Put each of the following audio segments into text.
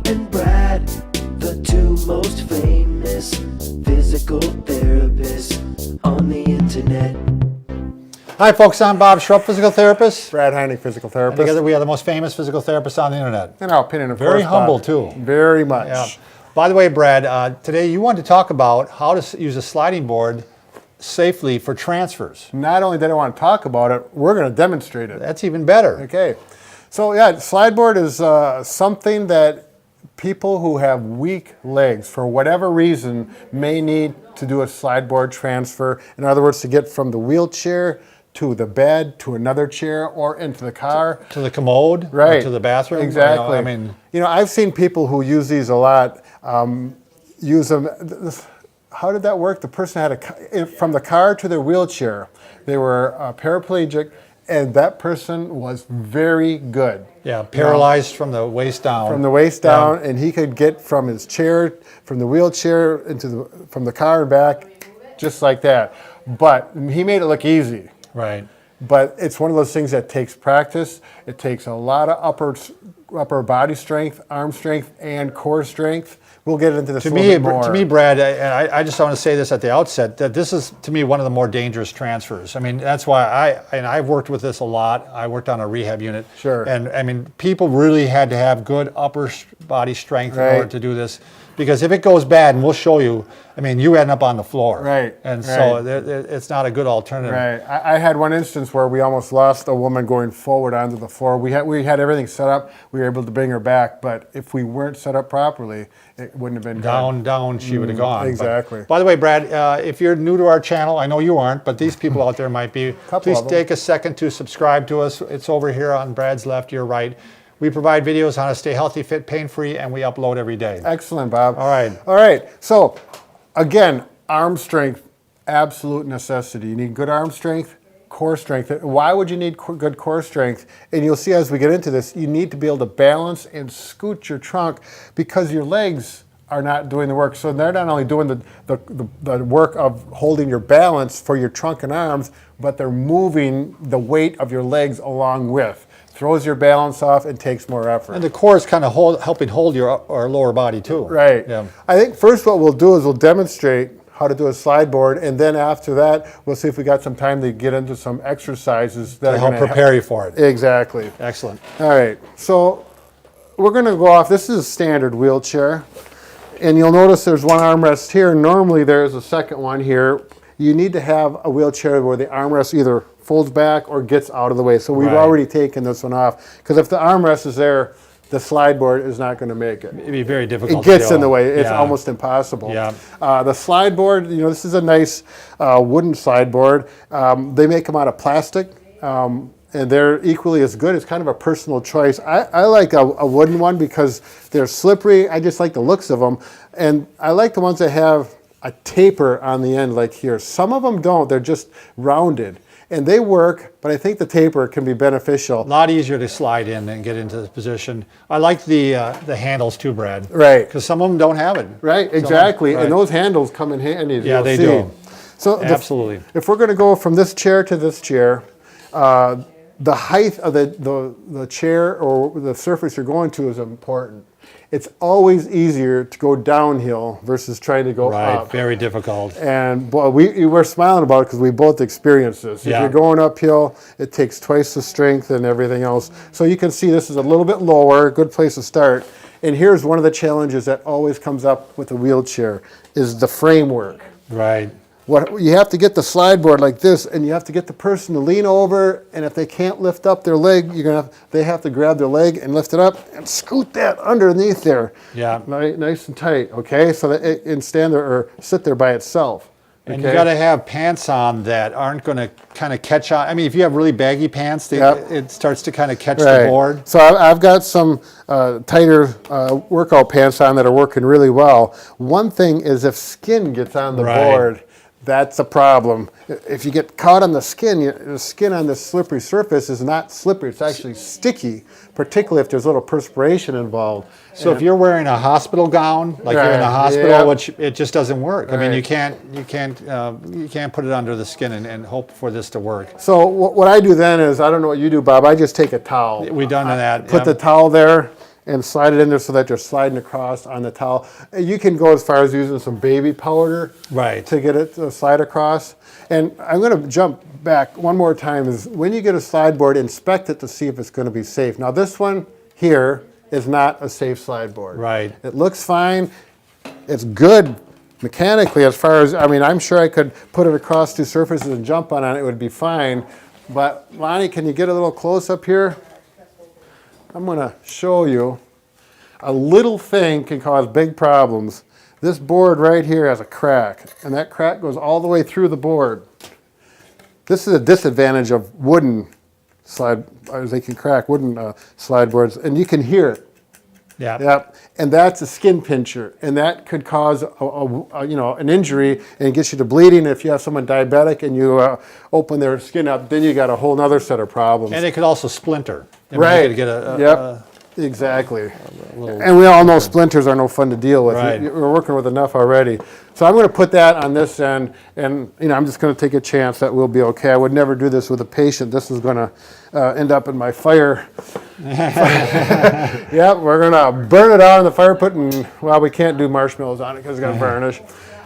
and Brad, the two most famous physical therapists on the internet. Hi folks, I'm Bob Schrupp, physical therapist. Brad Heineck, physical And therapist. together we are the most famous physical therapists on the internet. In our opinion, of Very course, humble Bob. too. Very much. Yeah. By the way, Brad, today you want to talk about how to use a sliding board safely for transfers. Not only did I want to talk about it, we're going to demonstrate it. That's even better. Okay. So yeah, slide board is something that people who have weak legs, for whatever reason, may need to do a slide board transfer. In other words, to get from the wheelchair to the bed, to another chair, or into the car. To the commode, Right. or to the bathroom. Exactly. I've seen people who use these a lot, use them. How did that work? The person had from the car to their wheelchair. They were paraplegic, and that person was very good. Yeah, paralyzed from the waist down. From the waist down, and he could get from his chair, from the wheelchair from the car and back, just like that. But he made it look easy. Right. But it's one of those things that takes practice. It takes a lot of upper body strength, arm strength, and core strength. We'll get into this a little bit more. To me, Brad, I just want to say this at the outset, that this is, to me, one of the more dangerous transfers. I mean, that's why I've worked with this a lot. I worked on a rehab unit. Sure. And, I mean, people really had to have good upper body strength in order to do this. Because if it goes bad, and we'll show you, I mean, you end up on the floor. Right. And so it's not a good alternative. Right. I had one instance where we almost lost a woman going forward onto the floor. We had everything set up. We were able to bring her back. But if we weren't set up properly, it wouldn't have been down, she would have gone. Exactly. But, by the way, Brad, if you're new to our channel, I know you aren't, but these people out there might be. Please take a second to subscribe to us. It's over here on Brad's left, your right. We provide videos on how to stay healthy, fit, pain-free, and we upload every day. Excellent, Bob. All right. All right. So, again, arm strength, absolute necessity. You need good arm strength, core strength. Why would you need good core strength? And you'll see as we get into this, you need to be able to balance and scoot your trunk because your legs are not doing the work. So they're not only doing the work of holding your balance for your trunk and arms, but they're moving the weight of your legs along with. Throws your balance off and takes more effort. And the core is kind of helping hold our lower body too. Right. Yeah. I think first what we'll do is we'll demonstrate how to do a slide board, and then after that, we'll see if we got some time to get into some exercises that To help prepare you for it. Exactly. Excellent. All right. So we're going to go off. This is a standard wheelchair, and you'll notice there's one armrest here. Normally there's a second one here. You need to have a wheelchair where the armrest either folds back or gets out of the way. So we've already taken this one off. Because if the armrest is there, the slide board is not going to make it. It'd be very difficult. It gets in the way. It's almost impossible. Yeah. The slide board, this is a nice wooden slide board. They make them out of plastic. And they're equally as good. It's kind of a personal choice. I like a wooden one because they're slippery. I just like the looks of them. And I like the ones that have a taper on the end like here. Some of them don't. They're just rounded. And they work, but I think the taper can be beneficial. A lot easier to slide in and get into the position. I like the handles too, Brad. Right. Because some of them don't have it. Right, exactly. And those handles come in handy. Yeah, they do. So absolutely. If we're going to go from this chair to this chair, the height of the chair or the surface you're going to is important. It's always easier to go downhill versus trying to go up. Right, very difficult. And boy, we're smiling about it because we both experienced this. Yeah. If you're going uphill, it takes twice the strength and everything else. So you can see this is a little bit lower, good place to start. And here's one of the challenges that always comes up with a wheelchair is the framework. Right. You have to get the slide board like this, and you have to get the person to lean over, and if they can't lift up their leg, they have to grab their leg and lift it up and scoot that underneath there. Yeah. Nice and tight, okay? So that it can stand there or sit there by itself. And you got to have pants on that aren't going to kind of catch on. I mean, if you have really baggy pants, it starts to kind of catch the board. So I've got some tighter workout pants on that are working really well. One thing is if skin gets on the board, that's a problem. If you get caught on the skin on this slippery surface is not slippery, it's actually sticky, particularly if there's a little perspiration involved. So if you're wearing a hospital gown, like you're in a hospital, which it just doesn't work. I mean, you can't put it under the skin and hope for this to work. So what I do then is, I don't know what you do, Bob, I just take a towel. We've done that. Put the towel there, and slide it in there so that you're sliding across on the towel. You can go as far as using some baby powder to get it to slide across. And I'm going to jump back one more time. Is when you get a slide board, inspect it to see if it's going to be safe. Now this one here is not a safe slide board. Right. It looks fine. It's good mechanically as far as, I mean, I'm sure I could put it across two surfaces and jump on it, it would be fine. But Lonnie, can you get a little close up here? I'm going to show you. A little thing can cause big problems. This board right here has a crack, and that crack goes all the way through the board. This is a disadvantage of wooden slide, they can crack wooden slide boards, and you can hear it. Yeah. Yep. And that's a skin pincher, and that could cause an injury and get you to bleeding. If you have someone diabetic and you open their skin up, then you got a whole other set of problems. And it could also splinter. I mean, right. You could get Exactly. And we all know splinters are no fun to deal with. Right. We're working with enough already. So I'm going to put that on this end, and I'm just going to take a chance that we'll be okay. I would never do this with a patient. This is going to end up in my fire. Yep, we're going to burn it out in the fire pit, and well, we can't do marshmallows on it because it's going to varnish.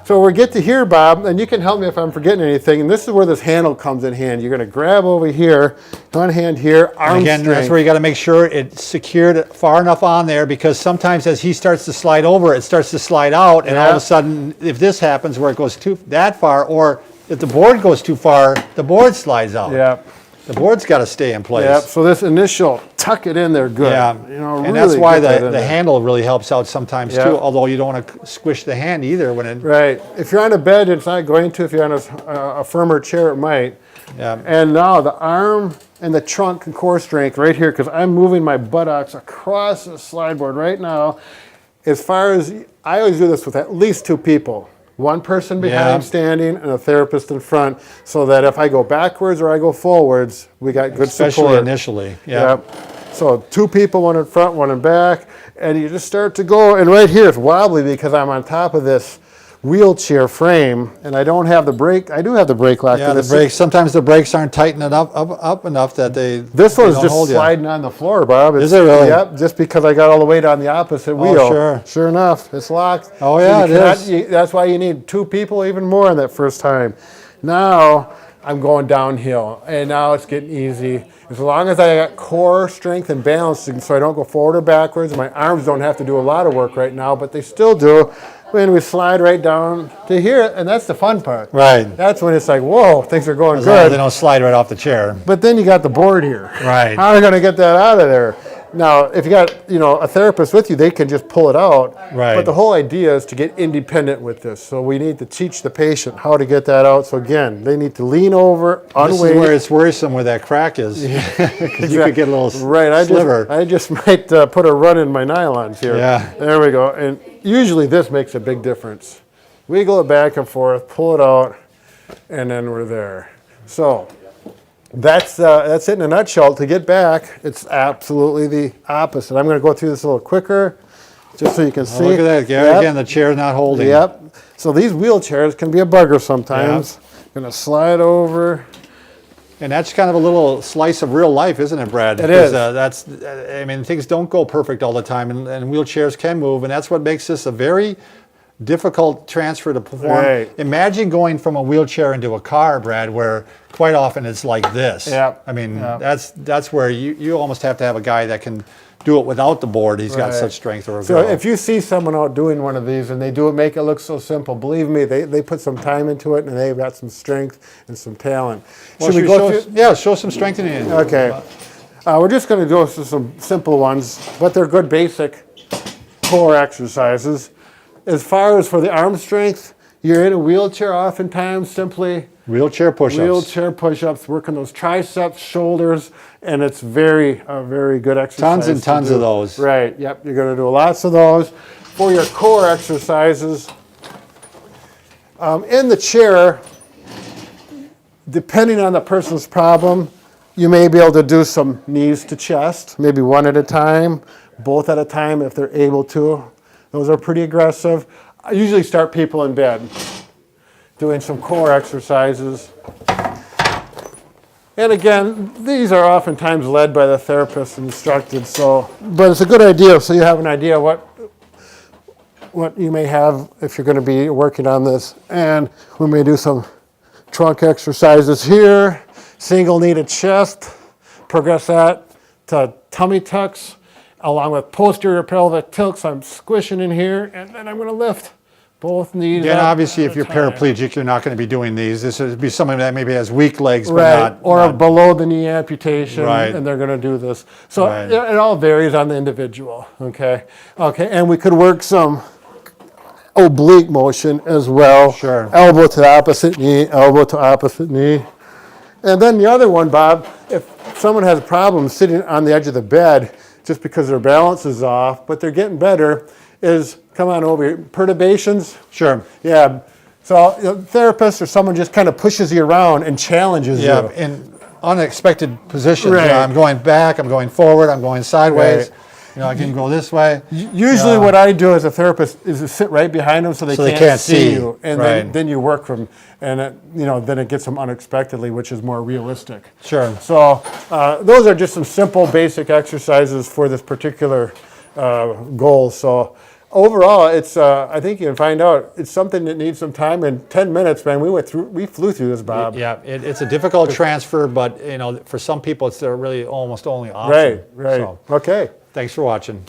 So we get to here, Bob, and you can help me if I'm forgetting anything. And this is where this handle comes in handy. You're going to grab over here, one hand here, arm again, strength. that's where you got to make sure it's secured far enough on there, because sometimes as he starts to slide over, it starts to slide out, and all of a sudden, if this happens where it goes that far, or if the board goes too far, the board slides out. Yep. The board's got to stay in place. Yep. So this initial tuck it in there good. Yeah. And really that's why the handle really helps out sometimes too. Although you don't want to squish the hand either when it. Right. If you're on a bed, it's not going to. If you're on a firmer chair, it might. Yeah. And now the arm and the trunk and core strength right here, because I'm moving my buttocks across the slide board right now. As far as I always do this with at least two people. One person behind standing and a therapist in front, so that if I go backwards or I go forwards, we got good support. Especially initially. Yeah. Yep. So two people, one in front, one in back, and you just start to go. And right here it's wobbly because I'm on top of this wheelchair frame, and I don't have the brake. I do have the brake lock. Yeah, the brakes. Sometimes the brakes aren't tightened up enough that they. This one's don't just hold sliding on the floor, Bob. Is it really? Yep. Just because I got all the weight on the opposite wheel. Sure. Sure enough, it's locked. Oh yeah, it is. That's why you need two people, even more on that first time. Now I'm going downhill, and now it's getting easy. As long as I got core strength and balance, so I don't go forward or backwards. My arms don't have to do a lot of work right now, but they still do. When we slide right down to here, and that's the fun part. Right. That's when it's like, whoa, things are going As long as good. they don't slide right off the chair. But then you got the board here. Right. How are you going to get that out of there? Now, if you got a therapist with you, they can just pull it out. Right. But the whole idea is to get independent with this. So we need to teach the patient how to get that out. So again, they need to lean over, unweight. This is where it's worrisome where that crack is. Because you could get a little sliver. I just might put a run in my nylons here. Yeah. There we go. And usually this makes a big difference. Wiggle it back and forth, pull it out, and then we're there. So that's it in a nutshell. To get back, it's absolutely the opposite. I'm going to go through this a little quicker, just so you can see. Look at that, Gary. Yep. Again, the chair's not holding. Yep. So these wheelchairs can be a bugger sometimes. Going to slide over. And that's kind of a little slice of real life, isn't it, Brad? It is. I mean, things don't go perfect all the time, and wheelchairs can move, and that's what makes this a very difficult transfer to perform. Right. Imagine going from a wheelchair into a car, Brad, where quite often it's like this. Yep. I mean, that's where you almost have to have a guy that can do it without the board. He's got such strength. Or a so girl. if you see someone out doing one of these and they do it, make it look so simple, believe me, they put some time into it, and they've got some strength and some talent. Well, should we go through? Yeah, show some strengthening. Okay. We're just going to go through some simple ones, but they're good basic core exercises. As far as for the arm strength, you're in a wheelchair oftentimes, simply Wheelchair push-ups. Wheelchair push-ups, working those triceps, shoulders, and it's very good exercise. Tons and tons of those. Right, yep, you're going to do lots of those. For your core exercises, in the chair, depending on the person's problem, you may be able to do some knees to chest, maybe one at a time, both at a time if they're able to. Those are pretty aggressive. I usually start people in bed doing some core exercises. And again, these are oftentimes led by the therapist and instructed. So, but it's a good idea, so you have an idea what you may have if you're going to be working on this. And we may do some trunk exercises here. Single knee to chest. Progress that to tummy tucks, along with posterior pelvic tilts. I'm squishing in here, and then I'm going to lift both knees. And up obviously, at if a you're time. paraplegic, you're not going to be doing these. This would be someone that maybe has weak legs, but Right, not or a not- below the knee amputation, Right. and they're going to do this. So Right. it all varies on the individual. Okay, and we could work some oblique motion as well. Sure. Elbow to opposite knee, elbow to opposite knee. And then the other one, Bob, if someone has a problem sitting on the edge of the bed just because their balance is off, but they're getting better, is come on over here. Perturbations. Sure. Yeah. So a therapist or someone just kind of pushes you around and challenges Yeah, you. in unexpected positions. Right. You know, I'm going back, I'm going forward, I'm going sideways. Right. You know, I can go this way. Usually what I do as a therapist is to sit right behind them so they can't see you. And Right. then you work from, and then it gets them unexpectedly, which is more realistic. Sure. So those are just some simple basic exercises for this particular goal. So overall, it's I think you can find out it's something that needs some time. In 10 minutes, man, we flew through this, Bob. Yeah, it's a difficult transfer, but you know, for some people, it's really almost only option. Right. So, Okay. thanks for watching.